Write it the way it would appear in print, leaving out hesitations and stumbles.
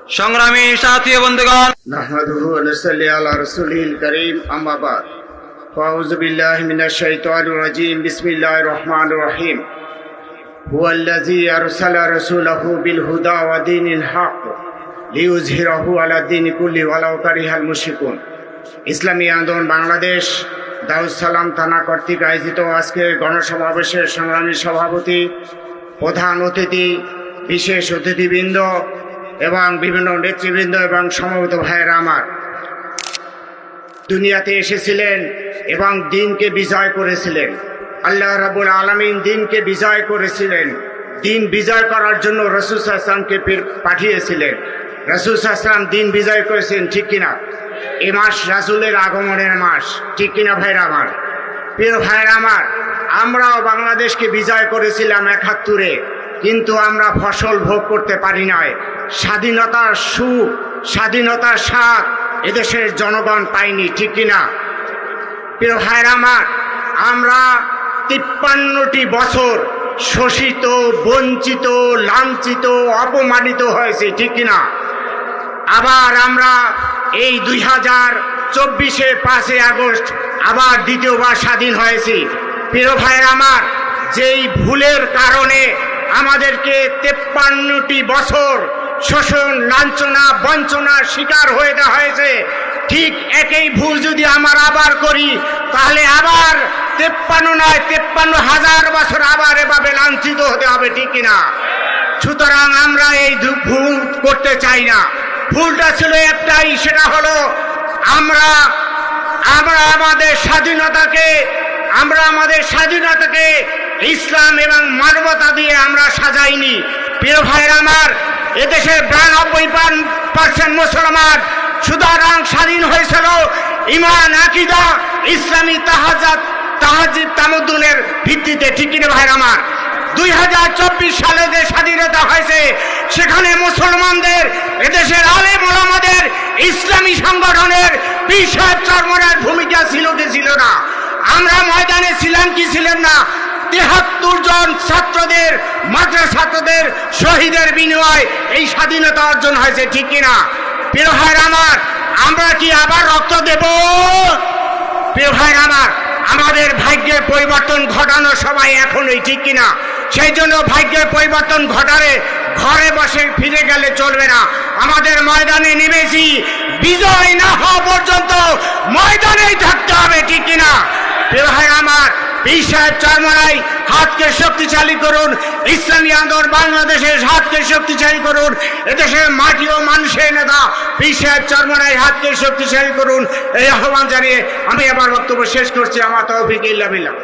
সংগ্রামী সাথী ও বন্ধুগণ, নাহমাদুহু ওয়া নুসাল্লি আলা রাসূলিল কারীম, আম্মা বাদ। ফাউযু বিল্লাহি মিনাশ শাইতানির রাজীম। বিসমিল্লাহির রহমানির রহিম। হুয়াল্লাযী আরসালা রাসূলাহু বিল হুদা ওয়া দীনিল হক লিইয়ুযহিরাহু আলা দীনি কুল্লি ওয়ালাউ কারিহাল মুশরিকুন। ইসলামী আন্দোলন বাংলাদেশ দাউদ সালাম থানা কর্তৃক আয়োজিত আজকের গণসমাবেশের সংগ্রামী সভাপতি, প্রধান অতিথি, বিশেষ অতিথিবৃন্দ এবং বিভিন্ন নেতৃবৃন্দ এবং সমবেত ভাইয়েরা আমার, দুনিয়াতে এসেছিলেন এবং দিনকে বিজয় করেছিলেন। আল্লাহ রাব্বুল আলামিন দিনকে বিজয় করেছিলেন। দিন বিজয় করার জন্য রাসূল সাল্লাল্লাহু আলাইহি ওয়াসাল্লামকে পাঠিয়েছিলেন। রাসূল সাল্লাল্লাহু আলাইহি ওয়াসাল্লাম দিন বিজয় করেছেন, ঠিক কিনা? এই মাস রাসূলের আগমনের মাস, ঠিক কিনা ভাইরা আমার? প্রিয় ভাইরা আমার, আমরাও বাংলাদেশকে বিজয় করেছিলাম ৭১, কিন্তু আমরা ফসল ভোগ করতে পারি নাই। স্বাধীনতার সুখ, স্বাধীনতার স্বাদ এদেশের জনগণ পায়নি, ঠিক কিনা? প্রিয় ভাইরা আমার, আমরা ৫৩টি বছর শোষিত, বঞ্চিত, লাঞ্ছিত, অপমানিত হয়েছি, ঠিক কিনা? আবার আমরা এই ২০২৪-এ ৫ই আগস্ট আবার দ্বিতীয়বার স্বাধীন হয়েছি। প্রিয় ভাইরা আমার, যেই ভুলের কারণে আমাদেরকে ৫৩টি বছর শোষণ, লাঞ্ছনা, বঞ্চনার শিকার হয়ে দেওয়া হয়েছে, ঠিক একই ভুল যদি আমরা আবার করি, তাহলে আবার ৫৩ নয়, ৫৩,০০০ বছর আবার এভাবে লাঞ্ছিত হতে হবে, ঠিক কিনা? সুতরাং আমরা এই ভুল করতে চাই না। ভুলটা ছিল একটাই, সেটা হলো আমরা আমাদের স্বাধীনতাকে ইসলাম এবং মানবতা দিয়ে আমরা সাজাইনি। প্রিয় ভাইরা আমার, এদেশের ৯২% মুসলমান, সুতরাং স্বাধীন হয়েছিল ইমান, আকীদা, ইসলামী তাহাজ্জুদ, তামাদ্দুনের ভিত্তিতে, ঠিক কিনা ভাইরা আমার? ২০২৪ সালে যে স্বাধীনতা হয়েছে, সেখানে মুসলমানদের, এদেশের আলেম ওলামাদের, ইসলামী সংগঠনের পীর সাহেব চরমনার ভূমিকা ছিল কি ছিল না? আমরা ময়দানে ছিলাম কি ছিলেন না? ৭৩ জন ছাত্রদের, মাদ্রাসা ছাত্রদের শহীদের বিনিময়ে এই স্বাধীনতা অর্জন হয়েছে, ঠিক কিনা? প্রিয় ভাইরা আমার, আমরা কি আবার রক্ত দেব? প্রিয় ভাইরা আমার, আমাদের ভাগ্যের পরিবর্তন ঘটানো সবাই এখনই, ঠিক কিনা? সেই জন্য ভাগ্যের পরিবর্তন ঘটালে ঘরে বসে ফিরে গেলে চলবে না। আমাদের ময়দানে নেমেছি, বিজয় না হওয়া পর্যন্ত ময়দানেই থাকতে হবে, ঠিক কিনা? প্রিয় ভাই আমার, পীর সাহেব চরমনাই হাতকে শক্তিশালী করুন, ইসলামী আন্দোলন বাংলাদেশের হাতকে শক্তিশালী করুন, এদেশের মাটি ও মানুষের নেতা পীর সাহেব চরমনাই হাতকে শক্তিশালী করুন। এই আহ্বান জানিয়ে আমি আমার বক্তব্য শেষ করছি। আমার তৌফিক ইল্লা বিল্লাহ।